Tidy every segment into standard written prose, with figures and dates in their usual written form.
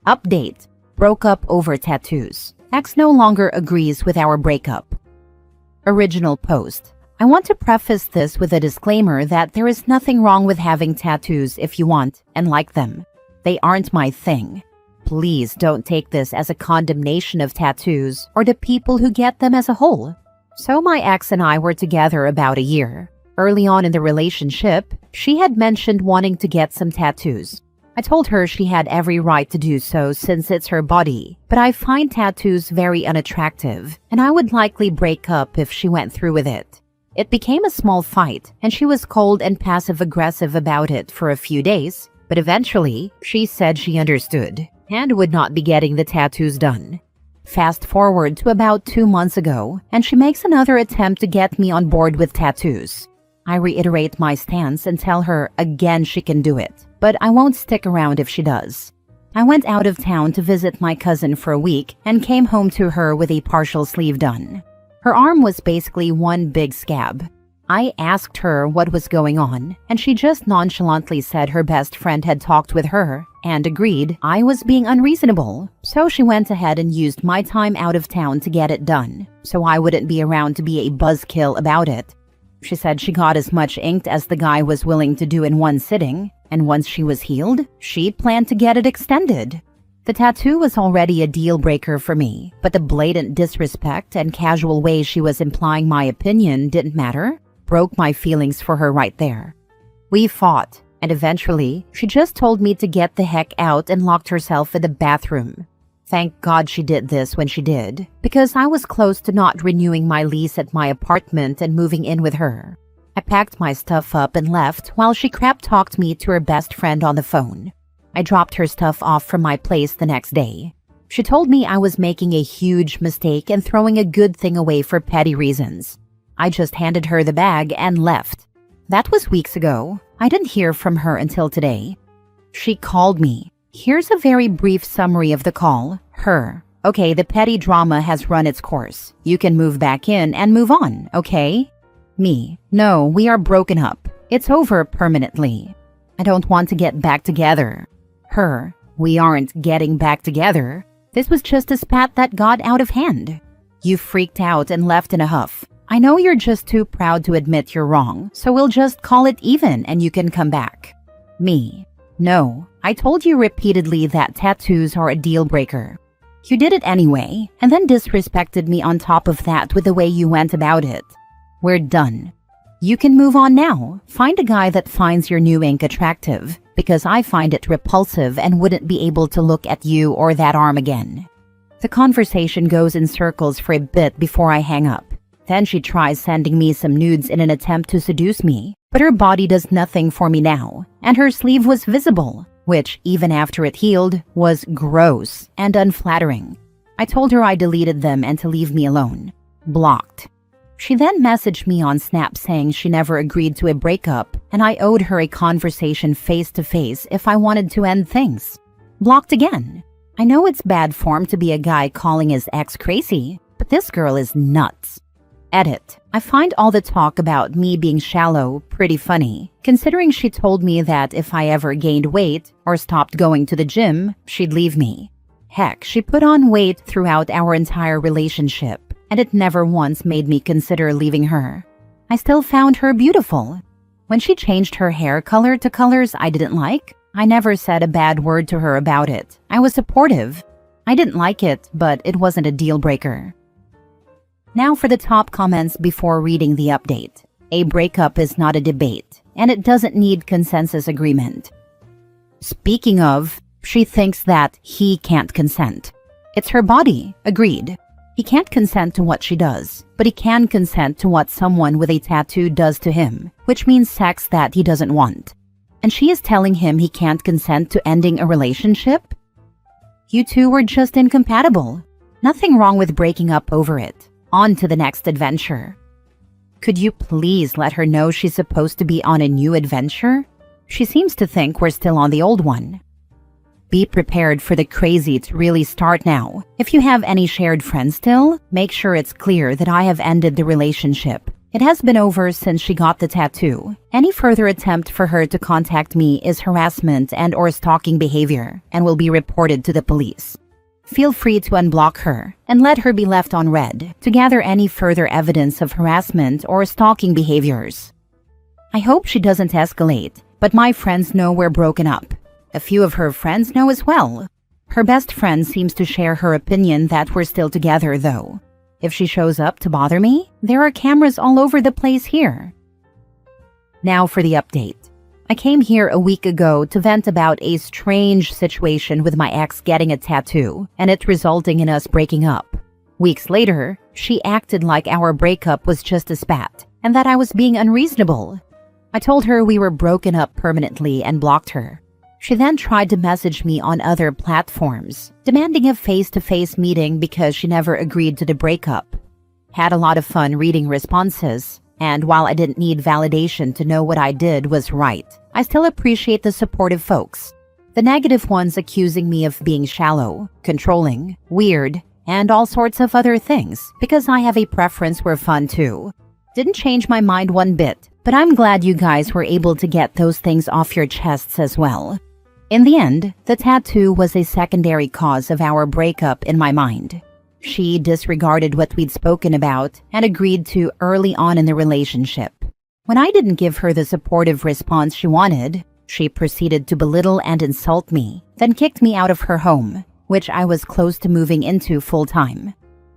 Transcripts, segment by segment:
Update. Broke up over tattoos. Ex no longer agrees with our breakup. Original post. I want to preface this with a disclaimer that there is nothing wrong with having tattoos if you want and like them. They aren't my thing. Please don't take this as a condemnation of tattoos or the people who get them as a whole. So my ex and I were together about a year. Early on in the relationship, she had mentioned wanting to get some tattoos. I told her she had every right to do so since it's her body, but I find tattoos very unattractive, and I would likely break up if she went through with it. It became a small fight, and she was cold and passive-aggressive about it for a few days, but eventually, she said she understood and would not be getting the tattoos done. Fast forward to about 2 months ago, and she makes another attempt to get me on board with tattoos. I reiterate my stance and tell her again she can do it, but I won't stick around if she does. I went out of town to visit my cousin for a week and came home to her with a partial sleeve done. Her arm was basically one big scab. I asked her what was going on, and she just nonchalantly said her best friend had talked with her and agreed I was being unreasonable, so she went ahead and used my time out of town to get it done, so I wouldn't be around to be a buzzkill about it. She said she got as much inked as the guy was willing to do in one sitting, and once she was healed, she planned to get it extended. The tattoo was already a deal breaker for me, but the blatant disrespect and casual way she was implying my opinion didn't matter, broke my feelings for her right there. We fought, and eventually, she just told me to get the heck out and locked herself in the bathroom. Thank God she did this when she did, because I was close to not renewing my lease at my apartment and moving in with her. I packed my stuff up and left while she crap-talked me to her best friend on the phone. I dropped her stuff off from my place the next day. She told me I was making a huge mistake and throwing a good thing away for petty reasons. I just handed her the bag and left. That was weeks ago. I didn't hear from her until today. She called me. Here's a very brief summary of the call. Her. Okay, the petty drama has run its course. You can move back in and move on, okay? Me. No, we are broken up. It's over permanently. I don't want to get back together. Her. We aren't getting back together. This was just a spat that got out of hand. You freaked out and left in a huff. I know you're just too proud to admit you're wrong, so we'll just call it even and you can come back. Me. No, I told you repeatedly that tattoos are a deal breaker. You did it anyway, and then disrespected me on top of that with the way you went about it. We're done. You can move on now. Find a guy that finds your new ink attractive, because I find it repulsive and wouldn't be able to look at you or that arm again. The conversation goes in circles for a bit before I hang up. Then she tries sending me some nudes in an attempt to seduce me, but her body does nothing for me now, and her sleeve was visible, which, even after it healed, was gross and unflattering. I told her I deleted them and to leave me alone. Blocked. She then messaged me on Snap saying she never agreed to a breakup, and I owed her a conversation face-to-face if I wanted to end things. Blocked again. I know it's bad form to be a guy calling his ex crazy, but this girl is nuts. Edit. I find all the talk about me being shallow pretty funny, considering she told me that if I ever gained weight or stopped going to the gym, she'd leave me. Heck, she put on weight throughout our entire relationship, and it never once made me consider leaving her. I still found her beautiful. When she changed her hair color to colors I didn't like, I never said a bad word to her about it. I was supportive. I didn't like it, but it wasn't a deal breaker. Now for the top comments before reading the update. A breakup is not a debate, and it doesn't need consensus agreement. Speaking of, she thinks that he can't consent. It's her body, agreed. He can't consent to what she does, but he can consent to what someone with a tattoo does to him, which means sex that he doesn't want. And she is telling him he can't consent to ending a relationship? You two were just incompatible. Nothing wrong with breaking up over it. On to the next adventure. Could you please let her know she's supposed to be on a new adventure? She seems to think we're still on the old one. Be prepared for the crazy to really start now. If you have any shared friends still, make sure it's clear that I have ended the relationship. It has been over since she got the tattoo. Any further attempt for her to contact me is harassment and/or stalking behavior and will be reported to the police. Feel free to unblock her and let her be left on red to gather any further evidence of harassment or stalking behaviors. I hope she doesn't escalate, but my friends know we're broken up. A few of her friends know as well. Her best friend seems to share her opinion that we're still together, though. If she shows up to bother me, there are cameras all over the place here. Now for the update. I came here a week ago to vent about a strange situation with my ex getting a tattoo and it resulting in us breaking up. Weeks later, she acted like our breakup was just a spat and that I was being unreasonable. I told her we were broken up permanently and blocked her. She then tried to message me on other platforms, demanding a face-to-face meeting because she never agreed to the breakup. Had a lot of fun reading responses, and while I didn't need validation to know what I did was right, I still appreciate the supportive folks. The negative ones accusing me of being shallow, controlling, weird, and all sorts of other things because I have a preference for fun too. Didn't change my mind one bit, but I'm glad you guys were able to get those things off your chests as well. In the end, the tattoo was a secondary cause of our breakup in my mind. She disregarded what we'd spoken about and agreed to early on in the relationship. When I didn't give her the supportive response she wanted, she proceeded to belittle and insult me, then kicked me out of her home, which I was close to moving into full-time.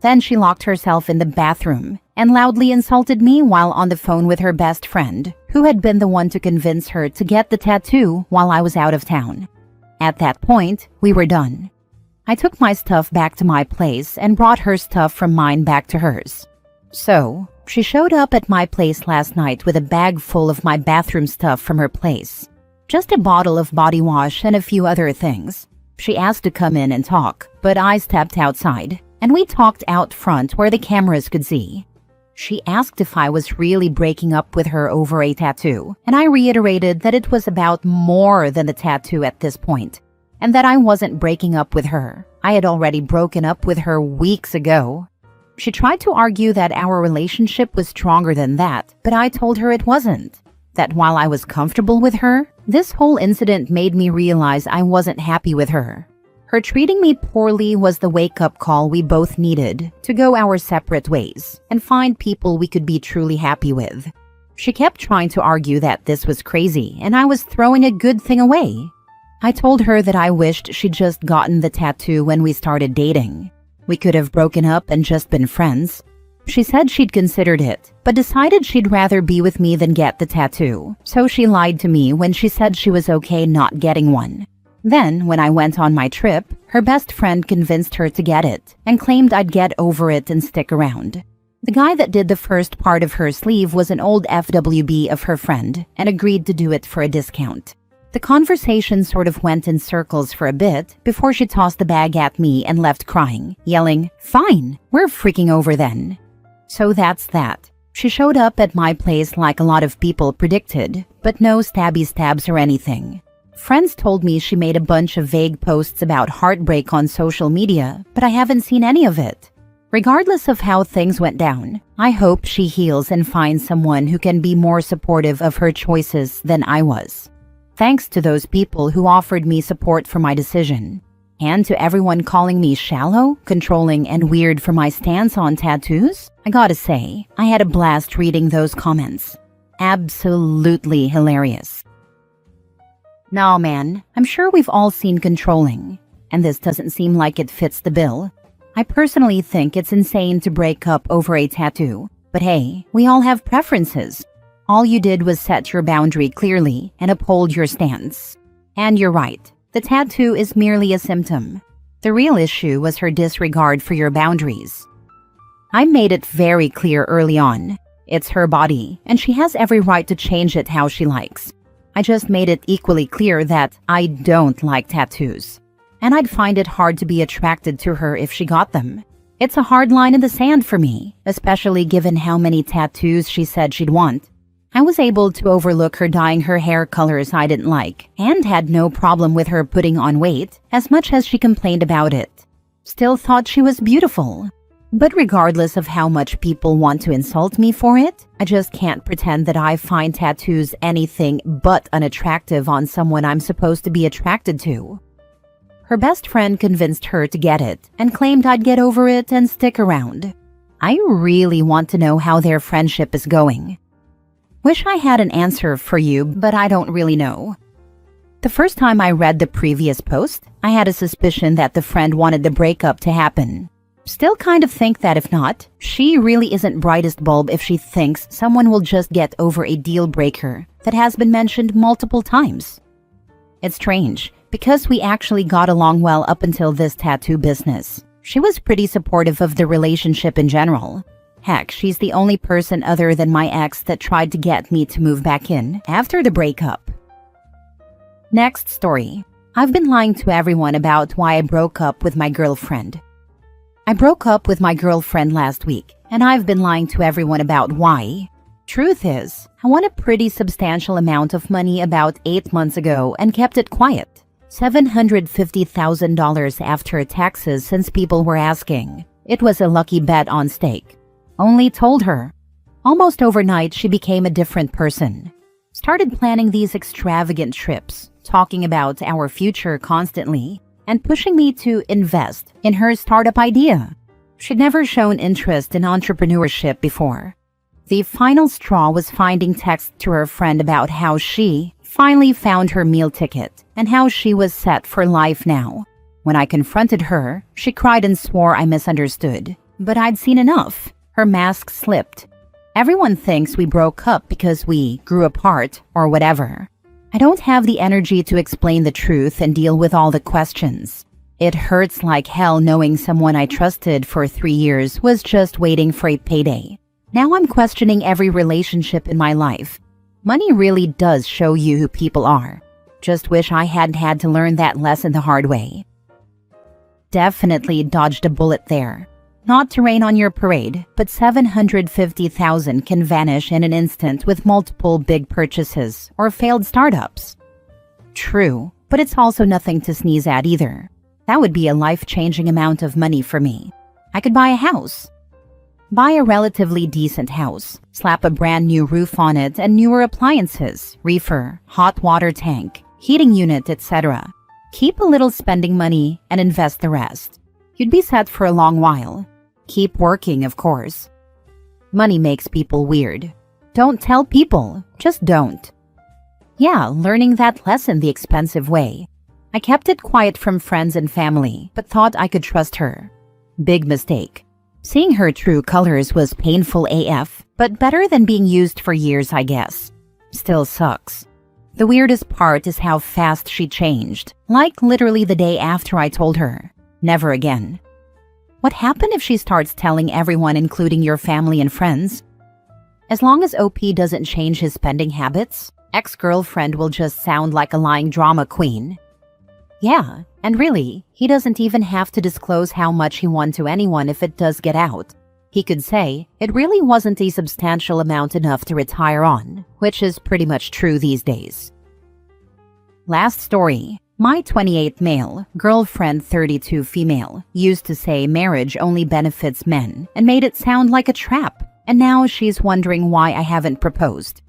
Then she locked herself in the bathroom and loudly insulted me while on the phone with her best friend, who had been the one to convince her to get the tattoo while I was out of town. At that point, we were done. I took my stuff back to my place and brought her stuff from mine back to hers. So, she showed up at my place last night with a bag full of my bathroom stuff from her place. Just a bottle of body wash and a few other things. She asked to come in and talk, but I stepped outside, and we talked out front where the cameras could see. She asked if I was really breaking up with her over a tattoo, and I reiterated that it was about more than the tattoo at this point, and that I wasn't breaking up with her. I had already broken up with her weeks ago. She tried to argue that our relationship was stronger than that, but I told her it wasn't. That while I was comfortable with her, this whole incident made me realize I wasn't happy with her. Her treating me poorly was the wake-up call we both needed to go our separate ways and find people we could be truly happy with. She kept trying to argue that this was crazy and I was throwing a good thing away. I told her that I wished she'd just gotten the tattoo when we started dating. We could have broken up and just been friends. She said she'd considered it, but decided she'd rather be with me than get the tattoo, so she lied to me when she said she was okay not getting one. Then, when I went on my trip, her best friend convinced her to get it and claimed I'd get over it and stick around. The guy that did the first part of her sleeve was an old FWB of her friend and agreed to do it for a discount. The conversation sort of went in circles for a bit before she tossed the bag at me and left crying, yelling, "Fine, we're freaking over then." So that's that. She showed up at my place like a lot of people predicted, but no stabby stabs or anything. Friends told me she made a bunch of vague posts about heartbreak on social media, but I haven't seen any of it. Regardless of how things went down, I hope she heals and finds someone who can be more supportive of her choices than I was. Thanks to those people who offered me support for my decision. And to everyone calling me shallow, controlling, and weird for my stance on tattoos, I gotta say, I had a blast reading those comments. Absolutely hilarious. Nah, man, I'm sure we've all seen controlling, and this doesn't seem like it fits the bill. I personally think it's insane to break up over a tattoo, but hey, we all have preferences. All you did was set your boundary clearly and uphold your stance. And you're right, the tattoo is merely a symptom. The real issue was her disregard for your boundaries. I made it very clear early on. It's her body, and she has every right to change it how she likes. I just made it equally clear that I don't like tattoos, and I'd find it hard to be attracted to her if she got them. It's a hard line in the sand for me, especially given how many tattoos she said she'd want. I was able to overlook her dyeing her hair colors I didn't like, and had no problem with her putting on weight, as much as she complained about it. Still thought she was beautiful. But regardless of how much people want to insult me for it, I just can't pretend that I find tattoos anything but unattractive on someone I'm supposed to be attracted to. Her best friend convinced her to get it and claimed I'd get over it and stick around. I really want to know how their friendship is going. Wish I had an answer for you, but I don't really know. The first time I read the previous post, I had a suspicion that the friend wanted the breakup to happen. Still kind of think that if not, she really isn't brightest bulb if she thinks someone will just get over a deal breaker that has been mentioned multiple times. It's strange, because we actually got along well up until this tattoo business. She was pretty supportive of the relationship in general. Heck, she's the only person other than my ex that tried to get me to move back in after the breakup. Next story. I've been lying to everyone about why I broke up with my girlfriend. I broke up with my girlfriend last week, and I've been lying to everyone about why. Truth is, I won a pretty substantial amount of money about 8 months ago and kept it quiet. $750,000 after taxes since people were asking. It was a lucky bet on stake. Only told her. Almost overnight, she became a different person. Started planning these extravagant trips, talking about our future constantly, and pushing me to invest in her startup idea. She'd never shown interest in entrepreneurship before. The final straw was finding texts to her friend about how she finally found her meal ticket and how she was set for life now. When I confronted her, she cried and swore I misunderstood. But I'd seen enough. Her mask slipped. Everyone thinks we broke up because we grew apart or whatever. I don't have the energy to explain the truth and deal with all the questions. It hurts like hell knowing someone I trusted for 3 years was just waiting for a payday. Now I'm questioning every relationship in my life. Money really does show you who people are. Just wish I hadn't had to learn that lesson the hard way. Definitely dodged a bullet there. Not to rain on your parade, but $750,000 can vanish in an instant with multiple big purchases or failed startups. True, but it's also nothing to sneeze at either. That would be a life-changing amount of money for me. I could buy a house. Buy a relatively decent house, slap a brand new roof on it and newer appliances, reefer, hot water tank, heating unit, etc. Keep a little spending money and invest the rest. You'd be set for a long while. Keep working, of course. Money makes people weird. Don't tell people, just don't. Yeah, learning that lesson the expensive way. I kept it quiet from friends and family, but thought I could trust her. Big mistake. Seeing her true colors was painful AF, but better than being used for years, I guess. Still sucks. The weirdest part is how fast she changed, like literally the day after I told her. Never again. What happened if she starts telling everyone, including your family and friends? As long as OP doesn't change his spending habits, ex-girlfriend will just sound like a lying drama queen. Yeah, and really, he doesn't even have to disclose how much he won to anyone if it does get out. He could say it really wasn't a substantial amount enough to retire on, which is pretty much true these days. Last story. My 28 male, girlfriend 32 female, used to say marriage only benefits men and made it sound like a trap, and now she's wondering why I haven't proposed.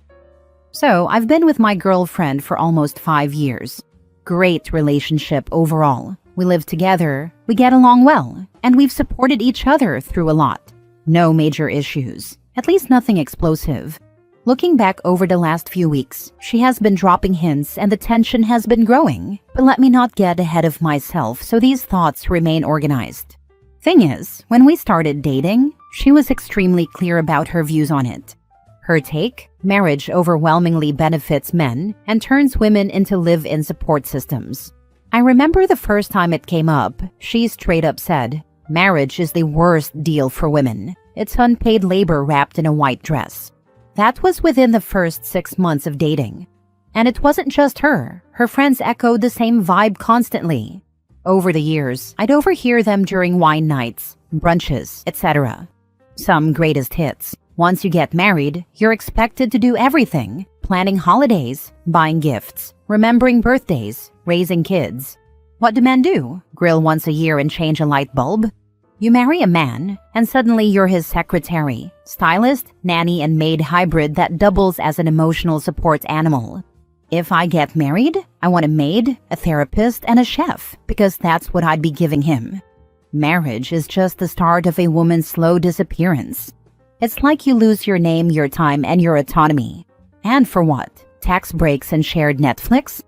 So, I've been with my girlfriend for almost 5 years. Great relationship overall. We live together, we get along well, and we've supported each other through a lot. No major issues, at least nothing explosive. Looking back over the last few weeks, she has been dropping hints and the tension has been growing, but let me not get ahead of myself so these thoughts remain organized. Thing is, when we started dating, she was extremely clear about her views on it. Her take, marriage overwhelmingly benefits men and turns women into live-in support systems. I remember the first time it came up, she straight up said, marriage is the worst deal for women. It's unpaid labor wrapped in a white dress. That was within the first 6 months of dating. And it wasn't just her. Her friends echoed the same vibe constantly. Over the years, I'd overhear them during wine nights, brunches, etc. Some greatest hits. Once you get married, you're expected to do everything. Planning holidays, buying gifts, remembering birthdays, raising kids. What do men do? Grill once a year and change a light bulb? You marry a man, and suddenly you're his secretary, stylist, nanny, and maid hybrid that doubles as an emotional support animal. If I get married, I want a maid, a therapist, and a chef, because that's what I'd be giving him. Marriage is just the start of a woman's slow disappearance. It's like you lose your name, your time, and your autonomy. And for what? Tax breaks and shared Netflix?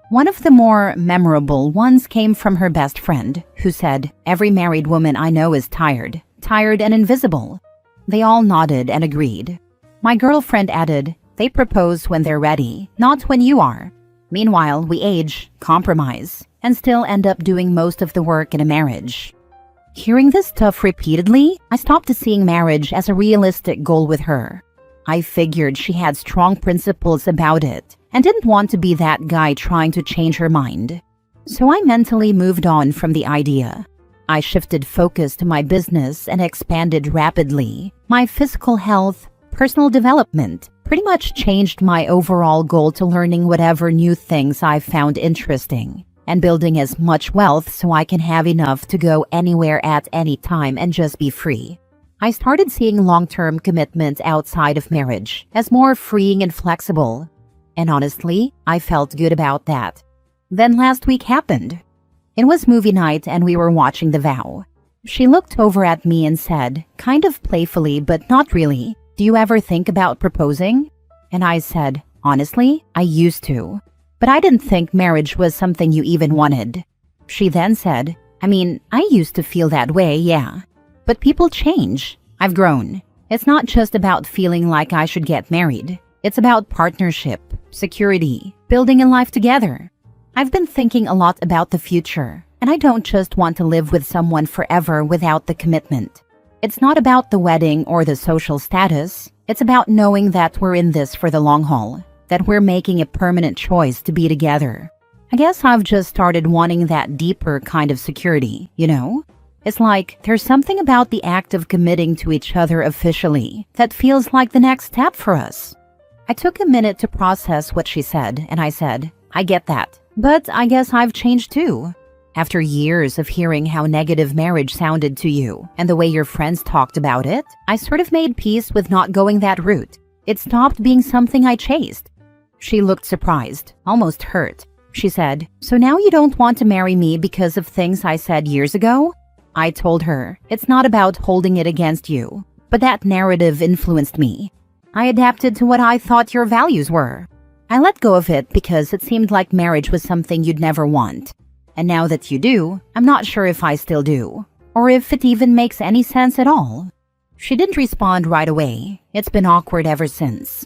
One of the more memorable ones came from her best friend, who said, "Every married woman I know is tired and invisible." They all nodded and agreed. My girlfriend added, "They propose when they're ready, not when you are." Meanwhile, we age, compromise, and still end up doing most of the work in a marriage. Hearing this stuff repeatedly, I stopped seeing marriage as a realistic goal with her. I figured she had strong principles about it and didn't want to be that guy trying to change her mind. So I mentally moved on from the idea. I shifted focus to my business and expanded rapidly. My physical health, personal development, pretty much changed my overall goal to learning whatever new things I found interesting and building as much wealth so I can have enough to go anywhere at any time and just be free. I started seeing long-term commitment outside of marriage as more freeing and flexible. And honestly, I felt good about that. Then last week happened. It was movie night and we were watching The Vow. She looked over at me and said, kind of playfully but not really, "Do you ever think about proposing?" And I said, "Honestly, I used to. But I didn't think marriage was something you even wanted." She then said, I used to feel that way, yeah. But people change. I've grown. It's not just about feeling like I should get married. It's about partnership, security, building a life together. I've been thinking a lot about the future, and I don't just want to live with someone forever without the commitment. It's not about the wedding or the social status. It's about knowing that we're in this for the long haul, that we're making a permanent choice to be together. I guess I've just started wanting that deeper kind of security, you know? It's like there's something about the act of committing to each other officially that feels like the next step for us. I took a minute to process what she said, and I said, "I get that, but I guess I've changed too." After years of hearing how negative marriage sounded to you and the way your friends talked about it, I sort of made peace with not going that route. It stopped being something I chased. She looked surprised, almost hurt. She said, "So now you don't want to marry me because of things I said years ago?" I told her, "It's not about holding it against you, but that narrative influenced me. I adapted to what I thought your values were. I let go of it because it seemed like marriage was something you'd never want. And now that you do, I'm not sure if I still do, or if it even makes any sense at all." She didn't respond right away. It's been awkward ever since.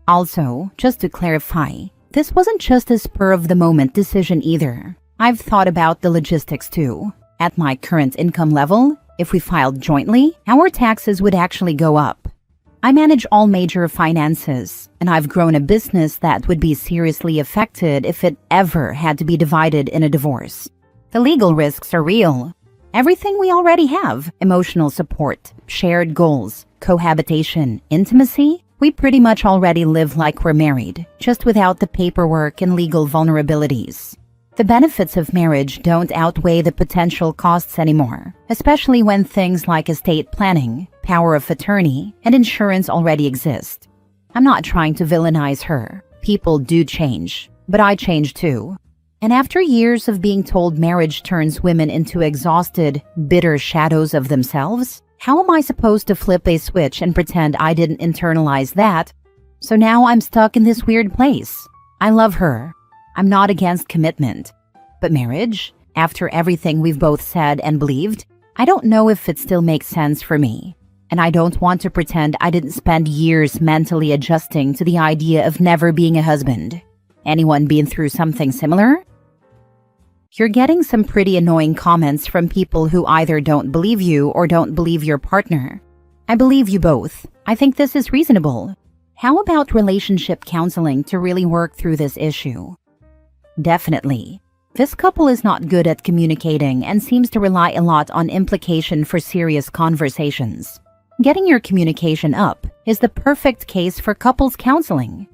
Also, just to clarify, this wasn't just a spur-of-the-moment decision either. I've thought about the logistics too. At my current income level, if we filed jointly, our taxes would actually go up. I manage all major finances, and I've grown a business that would be seriously affected if it ever had to be divided in a divorce. The legal risks are real. Everything we already have, emotional support, shared goals, cohabitation, intimacy, we pretty much already live like we're married, just without the paperwork and legal vulnerabilities. The benefits of marriage don't outweigh the potential costs anymore, especially when things like estate planning, power of attorney, and insurance already exist. I'm not trying to villainize her. People do change, but I change too. And after years of being told marriage turns women into exhausted, bitter shadows of themselves, how am I supposed to flip a switch and pretend I didn't internalize that? So now I'm stuck in this weird place. I love her. I'm not against commitment. But marriage, after everything we've both said and believed, I don't know if it still makes sense for me. And I don't want to pretend I didn't spend years mentally adjusting to the idea of never being a husband. Anyone been through something similar? You're getting some pretty annoying comments from people who either don't believe you or don't believe your partner. I believe you both. I think this is reasonable. How about relationship counseling to really work through this issue? Definitely. This couple is not good at communicating and seems to rely a lot on implication for serious conversations. Getting your communication up is the perfect case for couples counseling.